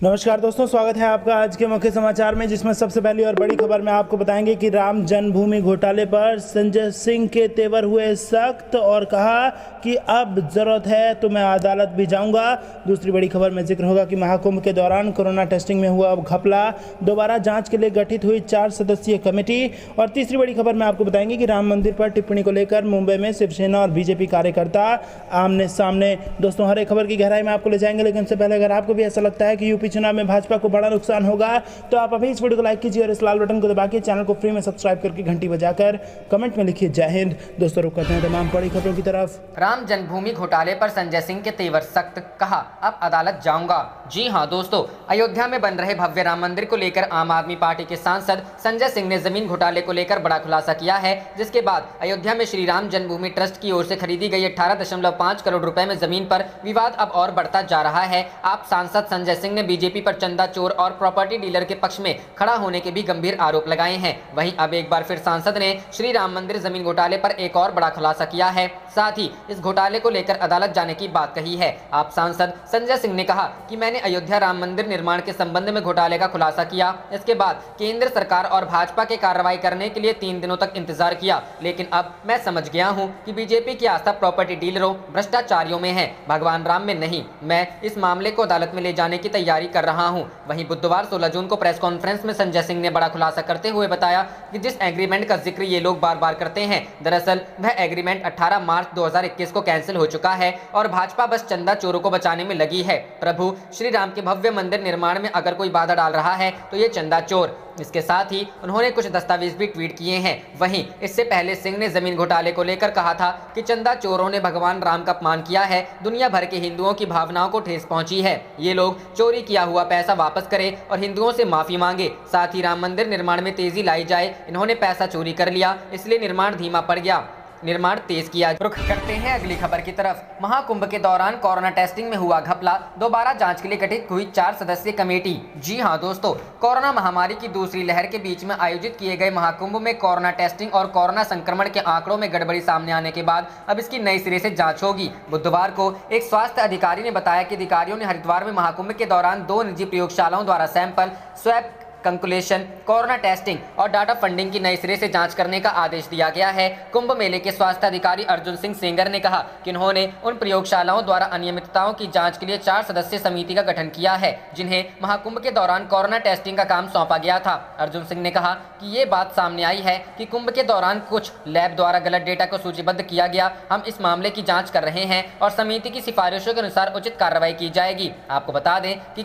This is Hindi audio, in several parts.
नमस्कार दोस्तों, स्वागत है आपका आज के मुख्य समाचार में, जिसमें सबसे पहली और बड़ी खबर में आपको बताएंगे कि राम जन्मभूमि घोटाले पर संजय सिंह के तेवर हुए सख्त और कहा कि अब जरूरत है तो मैं अदालत भी जाऊंगा। दूसरी बड़ी खबर में जिक्र होगा कि महाकुंभ के दौरान कोरोना टेस्टिंग में हुआ घपला, दोबारा जांच के लिए गठित हुई 4 सदस्यीय कमेटी। और तीसरी बड़ी खबर में आपको बताएंगे कि राम मंदिर पर टिप्पणी को लेकर मुंबई में शिवसेना और बीजेपी कार्यकर्ता आमने सामने। दोस्तों, हर एक खबर की गहराई में आपको ले जाएंगे, लेकिन इससे पहले अगर आपको भी ऐसा लगता है कि यूपी चुनाव में भाजपा को बड़ा नुकसान होगा तो आप अभी इस वीडियो को लाइक कीजिए और इस लाल बटन को दबा के चैनल को फ्री में सब्सक्राइब करके घंटी बजाकर कमेंट में लिखिए जय हिंद। दोस्तों, रुक करते हैं तमाम बड़ी खबरों की तरफ। राम जन्मभूमि घोटाले पर संजय सिंह के तेवर सख्त, कहा अब अदालत जाऊंगा। जी हां दोस्तों, अयोध्या में बन रहे भव्य राम मंदिर को लेकर आम आदमी पार्टी के सांसद संजय सिंह ने जमीन घोटाले को लेकर बड़ा खुलासा किया है, जिसके बाद अयोध्या में श्री राम जन्मभूमि ट्रस्ट की ओर से खरीदी गई 18.5 करोड़ रुपए में जमीन पर विवाद अब और बढ़ता जा रहा है। आप सांसद संजय सिंह ने बीजेपी पर चंदा चोर और प्रॉपर्टी डीलर के पक्ष में खड़ा होने के भी गंभीर आरोप लगाए हैं। वहीं अब एक बार फिर सांसद ने श्री राम मंदिर जमीन घोटाले पर एक और बड़ा खुलासा किया है, साथ ही इस घोटाले को लेकर अदालत जाने की बात कही है। आप सांसद संजय सिंह ने कहा कि मैंने अयोध्या राम मंदिर निर्माण के संबंध में घोटाले का खुलासा किया। इसके बाद केंद्र सरकार और भाजपा के कार्रवाई करने के लिए 3 दिनों तक इंतजार किया, लेकिन अब मैं समझ गया हूं कि बीजेपी की आस्था प्रॉपर्टी डीलरों, भ्रष्टाचारियों में है, भगवान राम में नहीं। मैं इस मामले को अदालत में ले जाने की तैयारी कर रहा हूं। वहीं बुधवार 16 जून को प्रेस कॉन्फ्रेंस में संजय सिंह ने बड़ा खुलासा करते हुए बताया कि जिस एग्रीमेंट का जिक्र ये लोग बार बार करते हैं, दरअसल वह एग्रीमेंट 18 मार्च 2021 को कैंसिल हो चुका है और भाजपा बस चंदा चोरों को बचाने में लगी है। प्रभु श्री राम के भव्य मंदिर निर्माण में अगर कोई बाधा डाल रहा है तो ये चंदा चोर। इसके साथ ही उन्होंने कुछ दस्तावेज भी ट्वीट किए हैं। वहीं इससे पहले सिंह ने जमीन घोटाले को लेकर कहा था कि चंदा चोरों ने भगवान राम का अपमान किया है, दुनिया भर के हिंदुओं की भावनाओं को ठेस पहुंची है। ये लोग चोरी किया हुआ पैसा वापस करें और हिंदुओं से माफी मांगे, साथ ही राम मंदिर निर्माण में तेजी लाई जाए। इन्होंने पैसा चोरी कर लिया, इसलिए निर्माण धीमा पड़ गया, निर्माण तेज किया। रुख करते हैं अगली खबर की तरफ। महाकुंभ के दौरान कोरोना टेस्टिंग में हुआ घपला, दोबारा जांच के लिए गठित हुई 4 सदस्यीय कमेटी। जी हां दोस्तों, कोरोना महामारी की दूसरी लहर के बीच में आयोजित किए गए महाकुंभ में कोरोना टेस्टिंग और कोरोना संक्रमण के आंकड़ों में गड़बड़ी सामने आने के बाद अब इसकी नई सिरे से जांच होगी। बुधवार को एक स्वास्थ्य अधिकारी ने बताया कि अधिकारियों ने हरिद्वार में महाकुंभ के दौरान 2 निजी प्रयोगशालाओं द्वारा सैंपल स्वैब कंकुलेशन, कोरोना टेस्टिंग और डाटा फंडिंग की नई सिरे से जांच करने का आदेश दिया गया है। कुंभ मेले के स्वास्थ्य अधिकारी अर्जुन सिंह सेंगर ने कहा कि उन्होंने उन प्रयोगशालाओं द्वारा अनियमितताओं की जांच के लिए 4 सदस्यीय समिति का गठन किया है, जिन्हें महाकुंभ के दौरान कोरोना टेस्टिंग का काम सौंपा गया था। अर्जुन सिंह ने कहा कि ये बात सामने आई है कि कुंभ के दौरान कुछ लैब द्वारा गलत डेटा को सूचीबद्ध किया गया। हम इस मामले की जाँच कर रहे हैं और समिति की सिफारिशों के अनुसार उचित कार्रवाई की जाएगी। आपको बता दें कि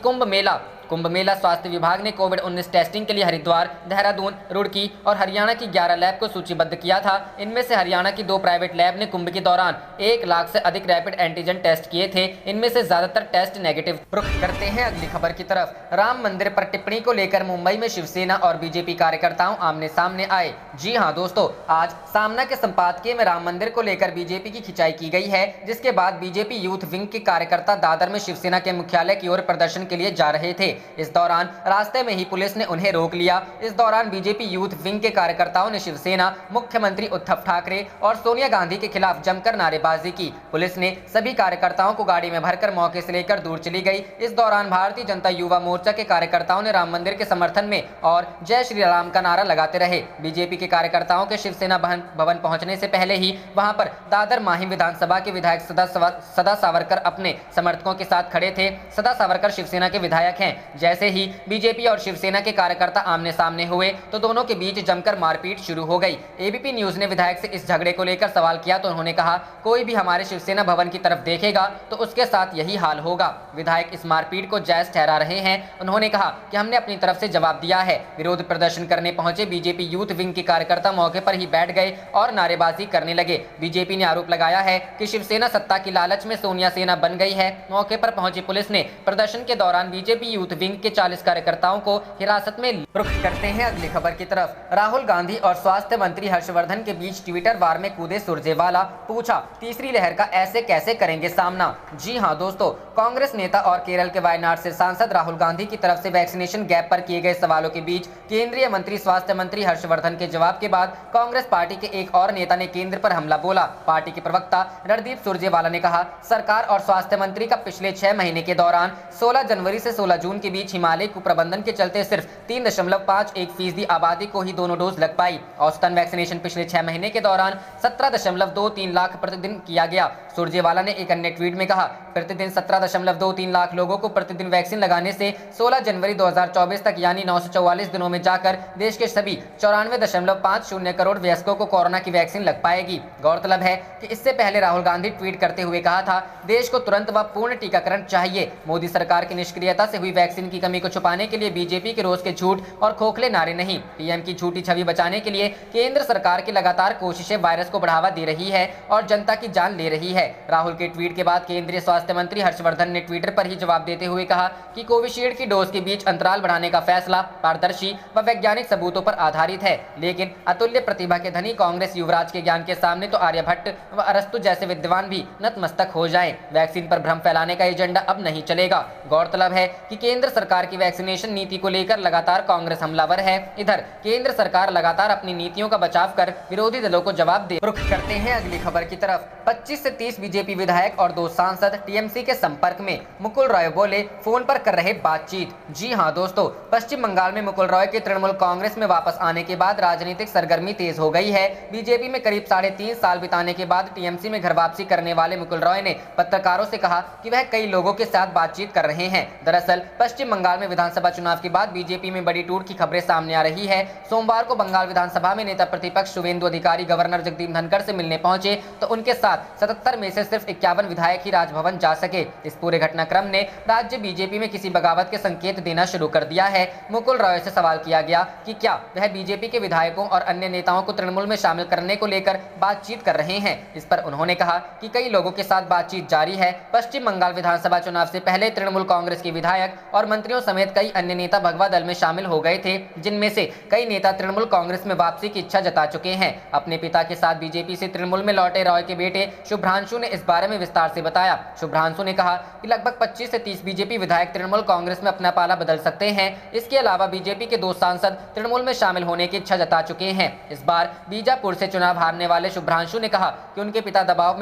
कुंभ मेला स्वास्थ्य विभाग ने कोविड-19 टेस्टिंग के लिए हरिद्वार, देहरादून, रुड़की और हरियाणा की 11 लैब को सूचीबद्ध किया था। इनमें से हरियाणा की 2 प्राइवेट लैब ने कुंभ के दौरान 1 लाख से अधिक रैपिड एंटीजन टेस्ट किए थे। इनमें से ज्यादातर टेस्ट नेगेटिव। रुख करते हैं अगली खबर की तरफ। राम मंदिर पर टिप्पणी को लेकर मुंबई में शिवसेना और बीजेपी कार्यकर्ताओं आमने सामने आए। जी हाँ दोस्तों, आज सामना के संपादकीय में राम मंदिर को लेकर बीजेपी की खिंचाई की गई है, जिसके बाद बीजेपी यूथ विंग के कार्यकर्ता दादर में शिवसेना के मुख्यालय की ओर प्रदर्शन के लिए जा रहे थे। इस दौरान रास्ते में ही पुलिस ने उन्हें रोक लिया। इस दौरान बीजेपी यूथ विंग के कार्यकर्ताओं ने शिवसेना, मुख्यमंत्री उद्धव ठाकरे और सोनिया गांधी के खिलाफ जमकर नारेबाजी की। पुलिस ने सभी कार्यकर्ताओं को गाड़ी में भरकर मौके से लेकर दूर चली गई। इस दौरान भारतीय जनता युवा मोर्चा के कार्यकर्ताओं ने राम मंदिर के समर्थन में और जय श्री राम का नारा लगाते रहे। बीजेपी के कार्यकर्ताओं के शिवसेना भवन पहुंचने से पहले ही वहां पर दादर माहिम विधानसभा के विधायक सदा सावरकर अपने समर्थकों के साथ खड़े थे। सदा सावरकर शिवसेना के विधायक हैं। जैसे ही बीजेपी और शिवसेना के कार्यकर्ता आमने सामने हुए तो दोनों के बीच जमकर मारपीट शुरू हो गई। एबीपी न्यूज ने विधायक से इस झगड़े को लेकर सवाल किया तो उन्होंने कहा, कोई भी हमारे शिवसेना भवन की तरफ देखेगा तो उसके साथ यही हाल होगा। विधायक इस मारपीट को जायज ठहरा रहे हैं। उन्होंने कहा कि हमने अपनी तरफ से जवाब दिया है। विरोध प्रदर्शन करने पहुंचे बीजेपी यूथ विंग के कार्यकर्ता मौके पर ही बैठ गए और नारेबाजी करने लगे। बीजेपी ने आरोप लगाया है कि शिवसेना सत्ता की लालच में सोनिया सेना बन गई है। मौके पर पहुंची पुलिस ने प्रदर्शन के दौरान बीजेपी यूथ विंग के 40 कार्यकर्ताओं को हिरासत में। रुख करते हैं अगली खबर की तरफ। राहुल गांधी और स्वास्थ्य मंत्री हर्षवर्धन के बीच ट्विटर वार में कूदे सुरजेवाला, पूछा तीसरी लहर का ऐसे कैसे करेंगे सामना। जी हां दोस्तों, कांग्रेस नेता और केरल के वायनाड से सांसद राहुल गांधी की तरफ से वैक्सीनेशन गैप पर किए गए सवालों के बीच केंद्रीय मंत्री स्वास्थ्य मंत्री हर्षवर्धन के जवाब के बाद कांग्रेस पार्टी के एक और नेता ने केंद्र पर हमला बोला। पार्टी के प्रवक्ता रणदीप सुरजेवाला ने कहा, सरकार और स्वास्थ्य मंत्री का पिछले 6 महीने के दौरान 16 जनवरी से 16 जून के बीच हिमालय कुप्रबंधन के चलते सिर्फ 3.51% आबादी को ही दोनों डोज लग पाई। औसतन वैक्सीनेशन पिछले 6 महीने के दौरान 17.23 लाख प्रतिदिन किया गया। सुरजेवाला ने एक अन्य ट्वीट में कहा, प्रतिदिन 17.23 लाख लोगों को प्रतिदिन वैक्सीन लगाने से 16 जनवरी 2024 तक यानी 944 दिनों में जाकर देश के सभी 94.50 करोड़ वयस्कों को कोरोना की वैक्सीन लग पाएगी। गौरतलब है कि इससे पहले राहुल गांधी ट्वीट करते हुए कहा था, देश को तुरंत व पूर्ण टीकाकरण चाहिए। मोदी सरकार की निष्क्रियता से हुई वैक्सीन की कमी को छुपाने के लिए बीजेपी के रोज के झूठ और खोखले नारे नहीं, पीएम की झूठी छवि बचाने के लिए केंद्र सरकार की लगातार कोशिशें वायरस को बढ़ावा दे रही है और जनता की जान ले रही है। राहुल के ट्वीट के बाद केंद्रीय स्वास्थ्य मंत्री हर्षवर्धन ने ट्विटर पर ही जवाब देते हुए कहा कि कोविशील्ड की डोज के बीच अंतराल बढ़ाने का फैसला पारदर्शी व वैज्ञानिक सबूतों पर आधारित है, लेकिन अतुल्य प्रतिभा के धनी कांग्रेस युवराज के ज्ञान के सामने तो आर्यभट्ट व अरस्तु जैसे विद्वान भी नतमस्तक हो जाएं। वैक्सीन पर भ्रम फैलाने का एजेंडा अब नहीं चलेगा। गौरतलब है कि केंद्र सरकार की वैक्सीनेशन नीति को लेकर लगातार कांग्रेस हमलावर है। इधर केंद्र सरकार लगातार अपनी नीतियों का बचाव कर विरोधी दलों को जवाब दे। रुख करते हैं अगली खबर की तरफ। 25 से 30 बीजेपी विधायक और 2 सांसद टीएमसी के संपर्क में, मुकुल रॉय बोले फोन पर कर रहे बातचीत। जी हां दोस्तों, पश्चिम बंगाल में मुकुल रॉय के तृणमूल कांग्रेस में वापस आने के बाद राजनीतिक सरगर्मी तेज हो गई है। बीजेपी में करीब 3.5 साल बिताने के बाद टीएमसी में घर वापसी करने वाले मुकुल रॉय ने पत्रकारों से कहा कि वह कई लोगों के साथ बातचीत कर रहे हैं। दरअसल पश्चिम बंगाल में विधानसभा चुनाव के बाद बीजेपी में बड़ी टूट की खबरें सामने आ रही है। सोमवार को बंगाल विधानसभा में नेता प्रतिपक्ष शुवेंदु अधिकारी गवर्नर जगदीप धनखड़ से मिलने पहुंचे तो उनके साथ 77 में से सिर्फ 51 विधायक ही राजभवन जा सके। इस पूरे घटनाक्रम ने राज्य बीजेपी में किसी बगावत के संकेत देना शुरू कर दिया है। मुकुल रॉय से सवाल किया गया कि क्या वह बीजेपी के विधायकों और अन्य नेताओं को तृणमूल में शामिल करने को लेकर बातचीत कर रहे हैं। इस पर उन्होंने कहा कि कई लोगों के साथ बातचीत जारी है। पश्चिम बंगाल विधानसभा चुनाव से पहले तृणमूल कांग्रेस के विधायक और मंत्रियों समेत कई अन्य नेता भगवा दल में शामिल हो गए थे, जिनमें से कई नेता तृणमूल कांग्रेस में वापसी की इच्छा जता चुके हैं। अपने पिता के साथ बीजेपी से तृणमूल में लौटे रॉय के बेटे शुभ्रांशु ने इस बारे में विस्तार से बताया। शुभ्रांशु ने कहा कि लगभग 25 से 30 बीजेपी विधायक तृणमूल कांग्रेस में अपना पाला बदल सकते हैं। इसके अलावा बीजेपी के 2 सांसद तृणमूल में शामिल होने की इच्छा जता चुके हैं। इस बार बीजापुर से चुनाव हारने वाले शुभ्रांशु ने कहा कि उनके पिता दबाव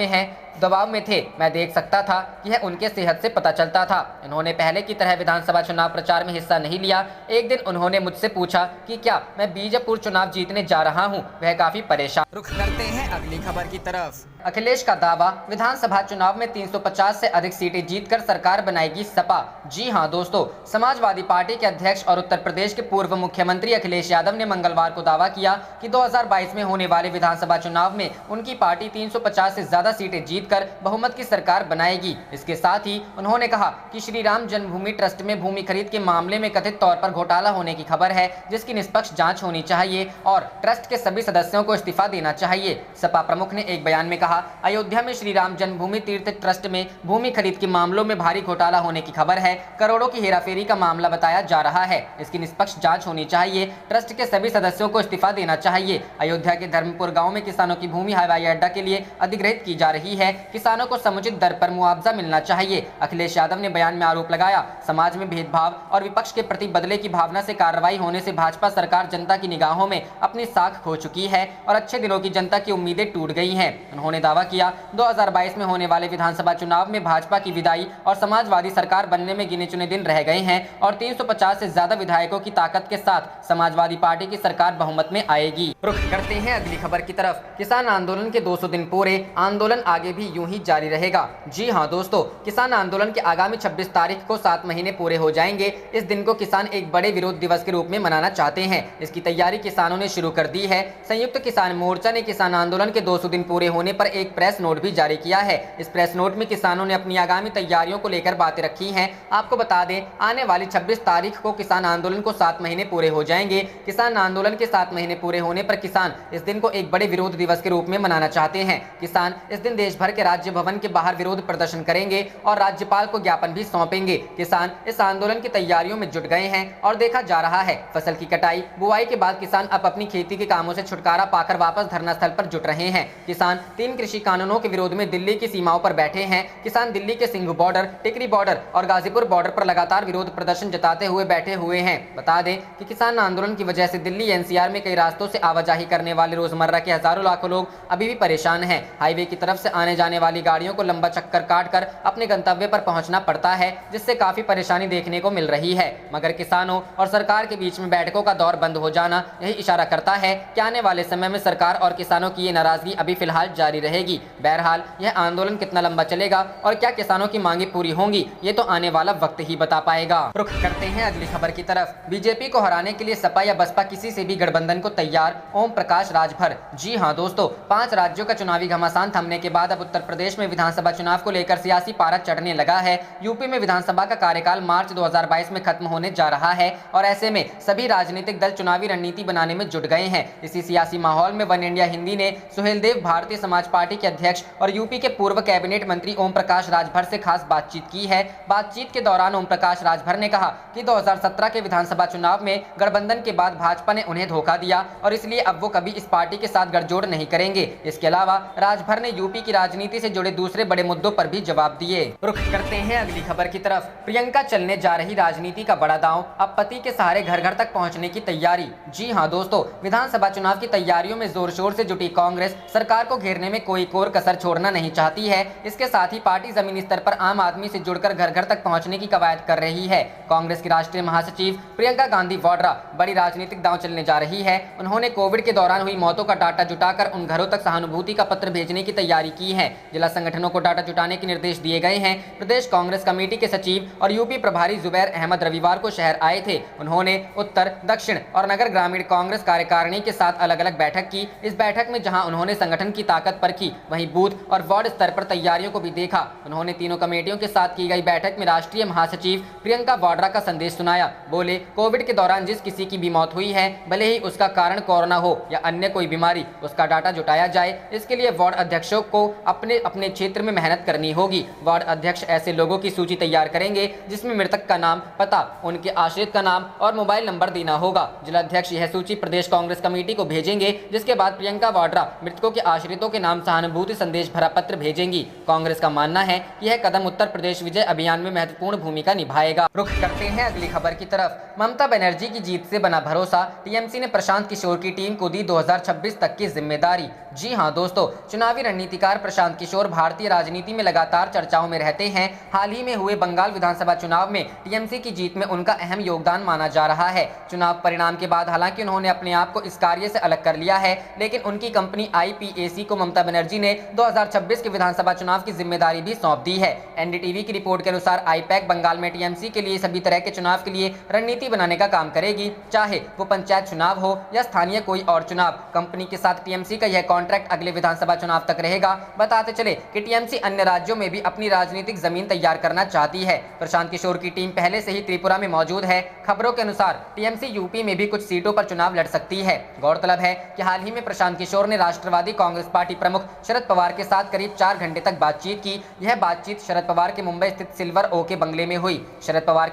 में थे। मैं देख सकता था कि यह उनके सेहत से पता चलता था। इन्होंने पहले की तरह विधानसभा चुनाव प्रचार में हिस्सा नहीं लिया। एक दिन उन्होंने मुझसे पूछा कि क्या मैं बीजापुर चुनाव जीतने जा रहा हूं। वह काफी परेशान। रुख करते हैं अगली खबर की तरफ। अखिलेश का दावा, विधानसभा चुनाव में 350 से अधिक सीटें जीतकर सरकार बनाएगी सपा। जी हां दोस्तों, समाजवादी पार्टी के अध्यक्ष और उत्तर प्रदेश के पूर्व मुख्यमंत्री अखिलेश यादव ने मंगलवार को दावा किया कि 2022 में होने वाले विधानसभा चुनाव में उनकी पार्टी 350 से ज्यादा सीटें जीतकर बहुमत की सरकार बनाएगी। इसके साथ ही उन्होंने कहा कि श्री राम जन्मभूमि ट्रस्ट में भूमि खरीद के मामले में कथित तौर पर घोटाला होने की खबर है, जिसकी निष्पक्ष जांच होनी चाहिए और ट्रस्ट के सभी सदस्यों को इस्तीफा देना चाहिए। सपा प्रमुख ने एक बयान में कहा, अयोध्या में श्री राम जन्मभूमि तीर्थ ट्रस्ट में भूमि खरीद के मामलों में भारी घोटाला होने की खबर है। करोड़ों की हेराफेरी का मामला बताया जा रहा है। इसकी निष्पक्ष जांच होनी चाहिए। ट्रस्ट के सभी सदस्यों को इस्तीफा देना चाहिए। अयोध्या के धर्मपुर गांव में किसानों की भूमि हवाई अड्डा के लिए अधिग्रहित की जा रही है। किसानों को समुचित दर पर मुआवजा मिलना चाहिए। अखिलेश यादव ने बयान में आरोप लगाया, समाज में भेदभाव और विपक्ष के प्रति बदले की भावना से कार्रवाई होने से भाजपा सरकार जनता की निगाहों में अपनी साख खो चुकी है और अच्छे दिनों की जनता की उम्मीदें टूट गई हैं। उन्होंने दावा किया, 2022 में होने वाले विधानसभा चुनाव में भाजपा की विदाई और समाजवादी सरकार बनने में गिने चुने दिन रह गए हैं और 350 से ज्यादा विधायकों की ताकत के साथ समाजवादी पार्टी की सरकार बहुमत में आएगी। रुख करते हैं अगली खबर की तरफ। किसान आंदोलन के 200 दिन पूरे, आंदोलन आगे भी यूं ही जारी रहेगा। जी हां दोस्तों, किसान आंदोलन के आगामी 26 तारीख को 7 महीने पूरे हो जाएंगे। इस दिन को किसान एक बड़े विरोध दिवस के रूप में मनाना चाहते हैं। इसकी तैयारी किसानों ने शुरू कर दी है। संयुक्त किसान मोर्चा ने किसान आंदोलन के 200 दिन पूरे होने पर एक प्रेस नोट भी जारी किया है। इस प्रेस नोट में किसानों ने अपनी आगामी तैयारियों को लेकर बातें रखी हैं। आपको बता दें, आने वाली 26 तारीख को किसान आंदोलन को 7 महीने पूरे हो जाएंगे। किसान आंदोलन के 7 महीने पूरे होने पर किसान इस दिन को एक बड़े विरोध दिवस के रूप में मनाना चाहते हैं। किसान इस दिन देश भर के राज्य भवन के बाहर विरोध प्रदर्शन करेंगे और राज्यपाल को ज्ञापन भी सौंपेंगे। किसान इस आंदोलन की तैयारियों में जुट गए हैं और देखा जा रहा है फसल की कटाई बुआई के बाद किसान अब अपनी खेती के कामों से छुटकारा पाकर वापस धरना स्थल पर जुट रहे हैं। किसान 3 कृषि कानूनों के विरोध में दिल्ली की सीमाओं पर बैठे हैं। किसान दिल्ली के सिंघू बॉर्डर, टिकरी बॉर्डर और गाजीपुर बॉर्डर पर लगातार विरोध प्रदर्शन जताते हुए बैठे हुए हैं। बता दें कि किसान आंदोलन की वजह से दिल्ली एनसीआर में कई रास्तों से आवाजाही करने वाले रोजमर्रा के हजारों लाखों लोग अभी भी परेशान हैं। हाईवे की तरफ से आने जाने वाली गाड़ियों को लंबा चक्कर काटकर अपने गंतव्य पर पहुंचना पड़ता है, जिससे काफी परेशानी देखने को मिल रही है। मगर किसानों और सरकार के बीच में बैठकों का दौर बंद हो जाना यही इशारा करता है कि आने वाले समय में सरकार और किसानों की ये नाराजगी अभी फिलहाल जारी रहेगी। बहरहाल यह आंदोलन कितना लंबा चलेगा और क्या किसानों की मांगे पूरी होंगी, ये तो आने वाला वक्त ही बता पाएगा। रुख करते हैं अगली खबर की तरफ। बीजेपी को हराने के लिए सपा या बसपा किसी से भी गठबंधन को तैयार, ओम प्रकाश राजभर। जी हां दोस्तों, 5 राज्यों का चुनावी घमासान थमने के बाद अब उत्तर प्रदेश में विधानसभा चुनाव को लेकर सियासी पारा चढ़ने लगा है। यूपी में विधानसभा का कार्यकाल मार्च 2022 में खत्म होने जा रहा है और ऐसे में सभी राजनीतिक दल चुनावी रणनीति बनाने में जुट गए हैं। इसी सियासी माहौल में वन इंडिया हिंदी ने सुहेलदेव भारतीय समाज पार्टी के अध्यक्ष और यूपी के पूर्व कैबिनेट मंत्री ओम प्रकाश राजभर से खास बातचीत की है। बातचीत के दौरान ओम प्रकाश राजभर ने कहा कि 2017 के विधानसभा चुनाव में गठबंधन के बाद भाजपा ने उन्हें धोखा दिया और इसलिए अब वो कभी इस पार्टी के साथ गठजोड़ नहीं करेंगे। इसके अलावा राजभर ने यूपी की राजनीति से जुड़े दूसरे बड़े मुद्दों पर भी जवाब दिए। रुख करते हैं अगली खबर की तरफ। प्रियंका चलने जा रही राजनीति का बड़ा दांव, अब पति के सहारे घर घर तक पहुंचने की तैयारी। जी हां दोस्तों, विधानसभा चुनाव की तैयारियों में जोर शोर से जुटी कांग्रेस सरकार को घेरने में कोई कोर कसर छोड़ना नहीं चाहती है। इसके साथ ही पार्टी जमीनी स्तर पर आम आदमी से जुड़कर घर घर तक पहुंचने की कवायद कर रही है। कांग्रेस की राष्ट्रीय महासचिव प्रियंका गांधी वाड्रा बड़ी राजनीतिक दांव चलने जा रही है। उन्होंने कोविड के दौरान हुई मौतों का डाटा जुटाकर उन घरों तक सहानुभूति का पत्र भेजने की तैयारी की है। जिला संगठनों को डाटा जुटाने के निर्देश दिए गए हैं। प्रदेश कांग्रेस कमेटी के सचिव और यूपी प्रभारी जुबैर अहमद रविवार को शहर आए थे। उन्होंने उत्तर, दक्षिण और नगर ग्रामीण कांग्रेस कार्यकारिणी के साथ अलग अलग बैठक की। इस बैठक में जहां उन्होंने संगठन की ताकत परखी, वहीं बूथ और वार्ड स्तर पर तैयारियों को भी देखा। उन्होंने तीनों कमेटियों के साथ की गई बैठक में राष्ट्रीय महासचिव प्रियंका वाड्रा का संदेश सुनाया। बोले, कोविड के दौरान जिस किसी की भी मौत हुई है, भले ही उसका कारण कोरोना हो या अन्य कोई बीमारी, उसका डाटा जुटाया जाए। इसके लिए वार्ड अध्यक्षों को अपने अपने क्षेत्र में मेहनत करनी होगी। वार्ड अध्यक्ष ऐसे लोगों की सूची तैयार करेंगे जिसमें मृतक का नाम, पता, उनके आश्रित का नाम और मोबाइल नंबर देना होगा। जिलाध्यक्ष यह सूची प्रदेश कांग्रेस कमेटी को भेजेंगे, जिसके बाद प्रियंका वाड्रा मृतकों के आश्रितों के नाम सहानुभूति संदेश भरा पत्र भेजेंगी। कांग्रेस का मानना है कि यह कदम उत्तर प्रदेश विजय अभियान में महत्वपूर्ण भूमिका निभाएगा। रुख करते हैं अगली खबर की तरफ। ममता बनर्जी की जीत से बना भरोसा, टीएमसी ने प्रशांत किशोर की टीम को दी 2026 तक की जिम्मेदारी। जी हां दोस्तों, चुनावी रणनीतिकार प्रशांत किशोर भारतीय राजनीति में लगातार चर्चाओं में रहते हैं। हाल ही में हुए बंगाल विधानसभा चुनाव में टीएमसी की जीत में उनका अहम योगदान माना जा रहा है। चुनाव परिणाम के बाद हालांकि उन्होंने अपने आप को इस कार्य से अलग कर लिया है, लेकिन उनकी कंपनी आईपीएसी को ममता बनर्जी ने 2026 के विधानसभा चुनाव की जिम्मेदारी भी सौंप दी है। एनडीटीवी की रिपोर्ट के अनुसार आईपैक बंगाल में टीएमसी के लिए सभी तरह के चुनाव के लिए रणनीति बनाने का काम करेगी, चाहे वो पंचायत चुनाव हो या स्थानीय कोई और चुनाव। कंपनी के साथ टीएमसी का यह कॉन्ट्रैक्ट अगले विधानसभा चुनाव तक रहेगा। बताते चले कि टीएमसी अन्य राज्यों में भी अपनी राजनीतिक जमीन तैयार करना चाहती है। प्रशांत किशोर की टीम पहले से ही त्रिपुरा में मौजूद है। खबरों के अनुसार टीएमसी यूपी में भी कुछ सीटों पर चुनाव लड़ सकती है। गौरतलब है कि हाल ही में प्रशांत किशोर ने राष्ट्रवादी कांग्रेस पार्टी प्रमुख शरद पवार के साथ करीब 4 घंटे तक बातचीत की। यह बातचीत शरद पवार के मुंबई स्थित सिल्वर ओके बंगले में हुई। शरद पवार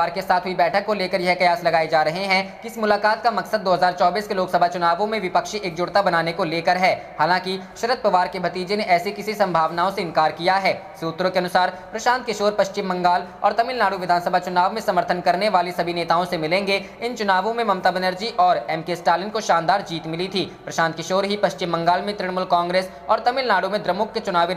के साथ हुई बैठक को लेकर यह कयास लगाए जा रहे हैं कि इस मुलाकात का मकसद 2024 के लोकसभा चुनावों में विपक्षी एकजुटता बनाने को लेकर है। हालांकि शरद पवार के भतीजे ने ऐसी किसी संभावनाओं से इनकार किया है। सूत्रों के अनुसार प्रशांत किशोर पश्चिम बंगाल और तमिलनाडु विधानसभा चुनाव में समर्थन करने वाली सभी नेताओं से मिलेंगे। इन चुनावों में ममता बनर्जी और एमके स्टालिन को शानदार जीत मिली थी। प्रशांत किशोर ही पश्चिम बंगाल में तृणमूल कांग्रेस और तमिलनाडु में द्रमुक के चुनावी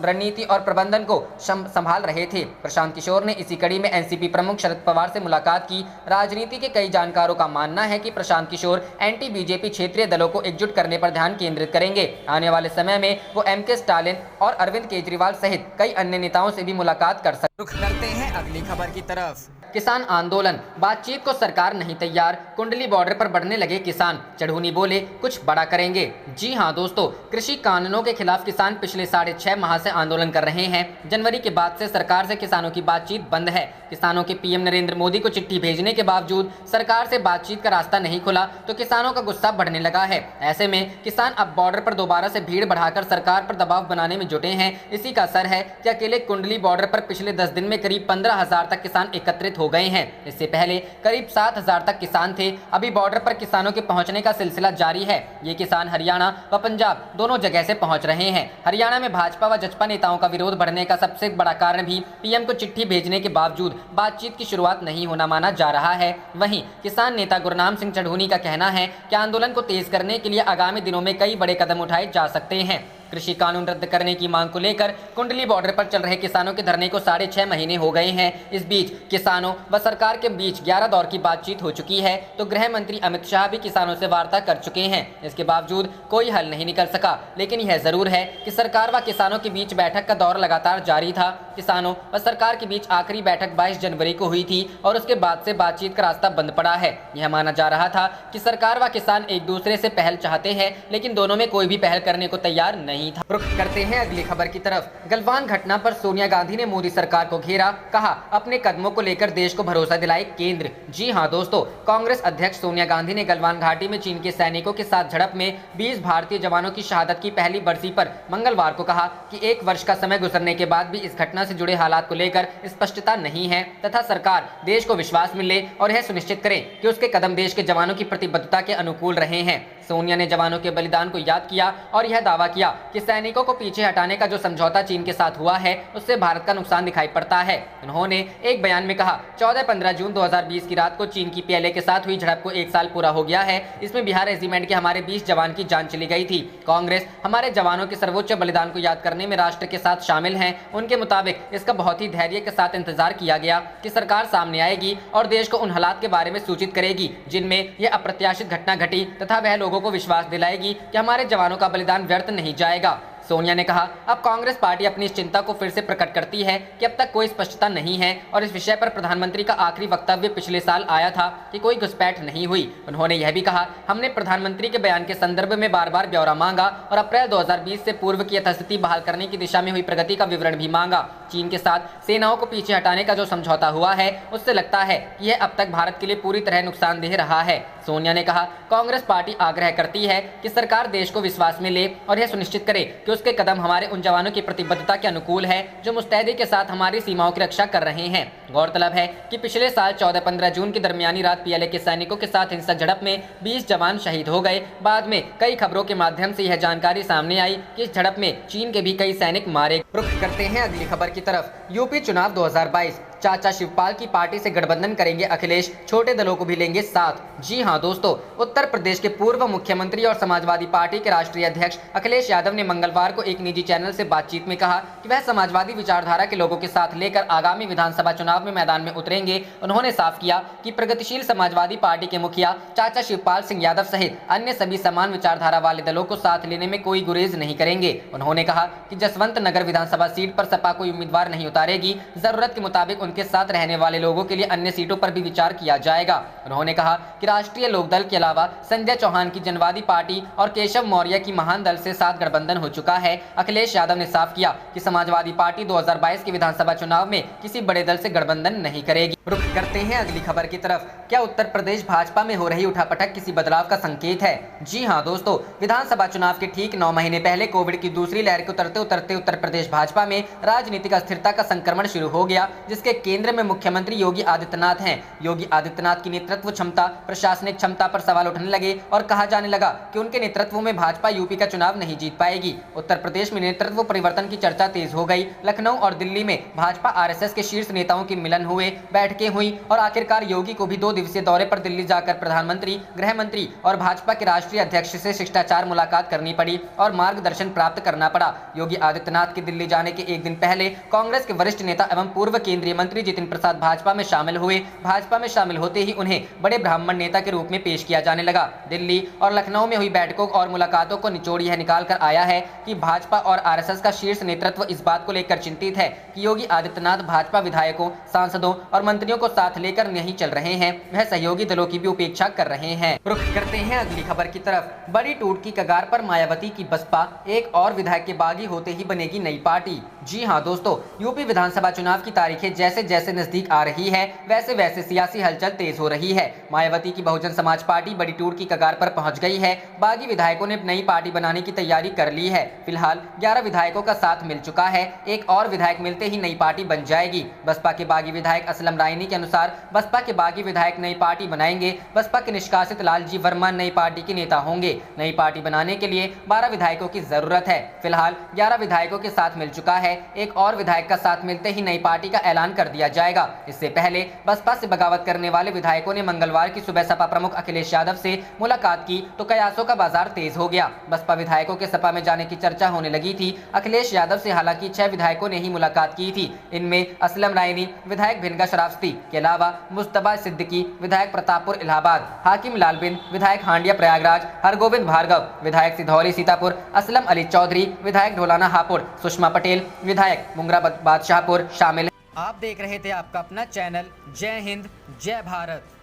रणनीति और प्रबंधन को संभाल रहे थे। प्रशांत किशोर ने इसी कड़ी में एनसीपी प्रमुख शरद पवार से मुलाकात की। राजनीति के कई जानकारों का मानना है कि प्रशांत किशोर एंटी बीजेपी क्षेत्रीय दलों को एकजुट करने पर ध्यान केंद्रित करेंगे। आने वाले समय में वो एमके स्टालिन और अरविंद केजरीवाल सहित कई अन्य नेताओं से भी मुलाकात कर सकते। रुख करते हैं अगली खबर की तरफ। किसान आंदोलन, बातचीत को सरकार नहीं तैयार, कुंडली बॉर्डर पर बढ़ने लगे किसान। चढ़ूनी बोले कुछ बड़ा करेंगे। जी हां दोस्तों, कृषि कानूनों के खिलाफ किसान पिछले 6.5 माह से आंदोलन कर रहे हैं। जनवरी के बाद से सरकार से किसानों की बातचीत बंद है। किसानों के पीएम नरेंद्र मोदी को चिट्ठी भेजने के बावजूद सरकार से बातचीत का रास्ता नहीं खुला तो किसानों का गुस्सा बढ़ने लगा है। ऐसे में किसान अब बॉर्डर पर दोबारा से भीड़ बढ़ाकर सरकार पर दबाव बनाने में जुटे हैं। इसी का असर है कि अकेले कुंडली बॉर्डर पर पिछले 10 दिन में करीब 15,000 तक किसान एकत्रित हो गए हैं। इससे पहले करीब 7,000 तक किसान थे। अभी बॉर्डर पर किसानों के पहुंचने का सिलसिला जारी है। ये किसान हरियाणा व पंजाब दोनों जगह से पहुंच रहे हैं। हरियाणा में भाजपा व जसपा नेताओं का विरोध बढ़ने का सबसे बड़ा कारण भी पीएम को चिट्ठी भेजने के बावजूद बातचीत की शुरुआत नहीं होना माना जा रहा है। वहीं किसान नेता गुरनाम सिंह चढ़ूनी का कहना है कि आंदोलन को तेज करने के लिए आगामी दिनों में कई बड़े कदम उठाए जा सकते हैं। कृषि कानून रद्द करने की मांग को लेकर कुंडली बॉर्डर पर चल रहे किसानों के धरने को 6.5 महीने हो गए हैं। इस बीच किसानों व सरकार के बीच 11 दौर की बातचीत हो चुकी है, तो गृह मंत्री अमित शाह भी किसानों से वार्ता कर चुके हैं। इसके बावजूद कोई हल नहीं निकल सका, लेकिन यह जरूर है कि सरकार व किसानों के बीच बैठक का दौर लगातार जारी था। किसानों व सरकार के बीच आखिरी बैठक 22 जनवरी को हुई थी और उसके बाद से बातचीत का रास्ता बंद पड़ा है। यह माना जा रहा था कि सरकार व किसान एक दूसरे से पहल चाहते हैं, लेकिन दोनों में कोई भी पहल करने को तैयार नहीं था। रुख करते हैं अगली खबर की तरफ। गलवान घटना पर सोनिया गांधी ने मोदी सरकार को घेरा, कहा अपने कदमों को लेकर देश को भरोसा दिलाए केंद्र। जी हां दोस्तों, कांग्रेस अध्यक्ष सोनिया गांधी ने गलवान घाटी में चीन के सैनिकों के साथ झड़प में 20 भारतीय जवानों की शहादत की पहली बरसी पर मंगलवार को कहा कि 1 वर्ष का समय गुजरने के बाद भी इस घटना से जुड़े हालात को लेकर स्पष्टता नहीं है तथा सरकार देश को विश्वास मिले और यह सुनिश्चित करे कि उसके कदम देश के जवानों की प्रतिबद्धता के अनुकूल रहे हैं। सोनिया ने जवानों के बलिदान को याद किया और यह दावा किया कि सैनिकों को पीछे हटाने का जो समझौता चीन के साथ हुआ है उससे भारत का नुकसान दिखाई पड़ता है। उन्होंने एक बयान में कहा 14-15 जून 2020 की रात को चीन की पीएलए के साथ हुई झड़प को 1 साल पूरा हो गया है। इसमें बिहार रेजिमेंट के हमारे 20 जवान की जान चली गई थी। कांग्रेस हमारे जवानों के सर्वोच्च बलिदान को याद करने में राष्ट्र के साथ शामिल है। उनके मुताबिक इसका बहुत ही धैर्य के साथ इंतजार किया गया कि सरकार सामने आएगी और देश को उन हालात के बारे में सूचित करेगी जिनमें यह अप्रत्याशित घटना घटी तथा वह लोगों को विश्वास दिलाएगी कि हमारे जवानों का बलिदान व्यर्थ नहीं जाएगा। सोनिया ने कहा अब कांग्रेस पार्टी अपनी इस चिंता को फिर से प्रकट करती है कि अब तक कोई स्पष्टता नहीं है और इस विषय पर प्रधानमंत्री का आखिरी वक्तव्य पिछले साल आया था कि कोई घुसपैठ नहीं हुई। उन्होंने यह भी कहा हमने प्रधानमंत्री के बयान के संदर्भ में बार बार ब्यौरा मांगा और अप्रैल 2020 से पूर्व की यथास्थिति बहाल करने की दिशा में हुई प्रगति का विवरण भी मांगा। चीन के साथ सेनाओं को पीछे हटाने का जो समझौता हुआ है उससे लगता है कि यह अब तक भारत के लिए पूरी तरह नुकसानदेह रहा है। सोनिया ने कहा कांग्रेस पार्टी आग्रह करती है कि सरकार देश को विश्वास में ले और यह सुनिश्चित करे कि उसके कदम हमारे उन जवानों की प्रतिबद्धता के अनुकूल है जो मुस्तैदी के साथ हमारी सीमाओं की रक्षा कर रहे हैं। गौरतलब है कि पिछले साल 14-15 जून की दरमियानी रात पीएलए के सैनिकों के साथ हिंसक झड़प में 20 जवान शहीद हो गए। बाद में कई खबरों के माध्यम से यह जानकारी सामने आई कि इस झड़प में चीन के भी कई सैनिक मारे। रुख करते हैं अगली खबर की तरफ। यूपी चुनाव 2022, चाचा शिवपाल की पार्टी से गठबंधन करेंगे अखिलेश, छोटे दलों को भी लेंगे साथ। जी हां दोस्तों, उत्तर प्रदेश के पूर्व मुख्यमंत्री और समाजवादी पार्टी के राष्ट्रीय अध्यक्ष अखिलेश यादव ने मंगलवार को एक निजी चैनल से बातचीत में कहा कि वह समाजवादी विचारधारा के लोगों के साथ लेकर आगामी विधानसभा चुनाव में मैदान में उतरेंगे। उन्होंने साफ किया कि प्रगतिशील समाजवादी पार्टी के मुखिया चाचा शिवपाल सिंह यादव सहित अन्य सभी समान विचारधारा वाले दलों को साथ लेने में कोई गुरेज नहीं करेंगे। उन्होंने कहा कि जसवंत नगर विधानसभा सीट पर सपा कोई उम्मीदवार नहीं उतारेगी, जरूरत के मुताबिक उनके साथ रहने वाले लोगों के लिए अन्य सीटों पर भी विचार किया जाएगा। उन्होंने कहा कि राष्ट्रीय लोकदल के अलावा संजय चौहान की जनवादी पार्टी और केशव मौर्य की महान दल से साथ गठबंधन हो चुका है। अखिलेश यादव ने साफ किया कि समाजवादी पार्टी 2022 के विधानसभा चुनाव में किसी बड़े दल से गठबंधन नहीं करेगी। रुख करते हैं अगली खबर की तरफ। क्या उत्तर प्रदेश भाजपा में हो रही उठापटक किसी बदलाव का संकेत है? जी हां दोस्तों, विधानसभा चुनाव के ठीक 9 महीने पहले कोविड की दूसरी लहर के उतरते उतरते उत्तर प्रदेश भाजपा में राजनीतिक अस्थिरता का संक्रमण शुरू हो गया, जिसके केंद्र में मुख्यमंत्री योगी आदित्यनाथ हैं। योगी आदित्यनाथ की नेतृत्व क्षमता, प्रशासनिक क्षमता पर सवाल उठने लगे और कहा जाने लगा कि उनके नेतृत्व में भाजपा यूपी का चुनाव नहीं जीत पाएगी। उत्तर प्रदेश में नेतृत्व परिवर्तन की चर्चा तेज हो गई। लखनऊ और दिल्ली में भाजपा आरएसएस के शीर्ष नेताओं के मिलन हुए, बैठकें हुई और आखिरकार योगी को भी 2 दिवसीय दौरे पर दिल्ली जाकर प्रधानमंत्री, गृह मंत्री और भाजपा के राष्ट्रीय अध्यक्ष से शिष्टाचार मुलाकात करनी पड़ी और मार्गदर्शन प्राप्त करना पड़ा। योगी आदित्यनाथ के दिल्ली जाने के एक दिन पहले कांग्रेस के वरिष्ठ नेता एवं पूर्व केंद्रीय मंत्री जितिन प्रसाद भाजपा में शामिल हुए। भाजपा में शामिल होते ही उन्हें बड़े ब्राह्मण नेता के रूप में पेश किया जाने लगा। दिल्ली और लखनऊ में हुई बैठकों और मुलाकातों को निचोड़ यह निकाल कर आया है कि भाजपा और आरएसएस का शीर्ष नेतृत्व इस बात को लेकर चिंतित है कि योगी आदित्यनाथ भाजपा विधायकों, सांसदों और मंत्रियों को साथ लेकर नहीं चल रहे हैं, वह सहयोगी दलों की भी उपेक्षा कर रहे हैं। रुख करते हैं अगली खबर की तरफ। बड़ी टूट की कगार पर मायावती की बसपा, एक और विधायक के बागी होते ही बनेगी नई पार्टी। जी हां दोस्तों, यूपी विधानसभा चुनाव की तारीखें जैसे जैसे नजदीक आ रही है वैसे वैसे सियासी हलचल तेज हो रही है। मायावती की बहुजन समाज पार्टी बड़ी टूर की कगार पर पहुंच गई है। बागी विधायकों ने नई पार्टी बनाने की तैयारी कर ली है। फिलहाल 11 विधायकों का साथ मिल चुका है। एक और विधायक मिलते ही नई पार्टी बन जाएगी। बसपा के बागी विधायक असलम रायनी के अनुसार बसपा के बागी विधायक नई पार्टी बनाएंगे। बसपा के निष्कासित लालजी वर्मा नई पार्टी के नेता होंगे। नई पार्टी बनाने के लिए 12 विधायकों की जरूरत है। फिलहाल 11 विधायकों के साथ मिल चुका है। एक और विधायक का साथ मिलते ही नई पार्टी का ऐलान कर दिया जाएगा। इससे पहले बसपा से बगावत करने वाले विधायकों ने मंगलवार की सुबह सपा प्रमुख अखिलेश यादव से मुलाकात की तो कयासों का बाजार तेज हो गया। बसपा विधायकों के सपा में जाने की चर्चा होने लगी थी। अखिलेश यादव से हालांकि 6 विधायकों ने ही मुलाकात की थी। इनमें असलम रायनी विधायक भिनगा शराफती के अलावा मुस्तबा सिद्दीकी विधायक प्रतापपुर इलाहाबाद, हाकिम लालबिंद विधायक हांडिया प्रयागराज, हरगोविंद भार्गव विधायक सिधौली सीतापुर, असलम अली चौधरी विधायक ढोलाना हापुड़, सुषमा पटेल विधायक मुंगरा बादशाहपुर शामिल। आप देख रहे थे आपका अपना चैनल जय हिंद जय भारत।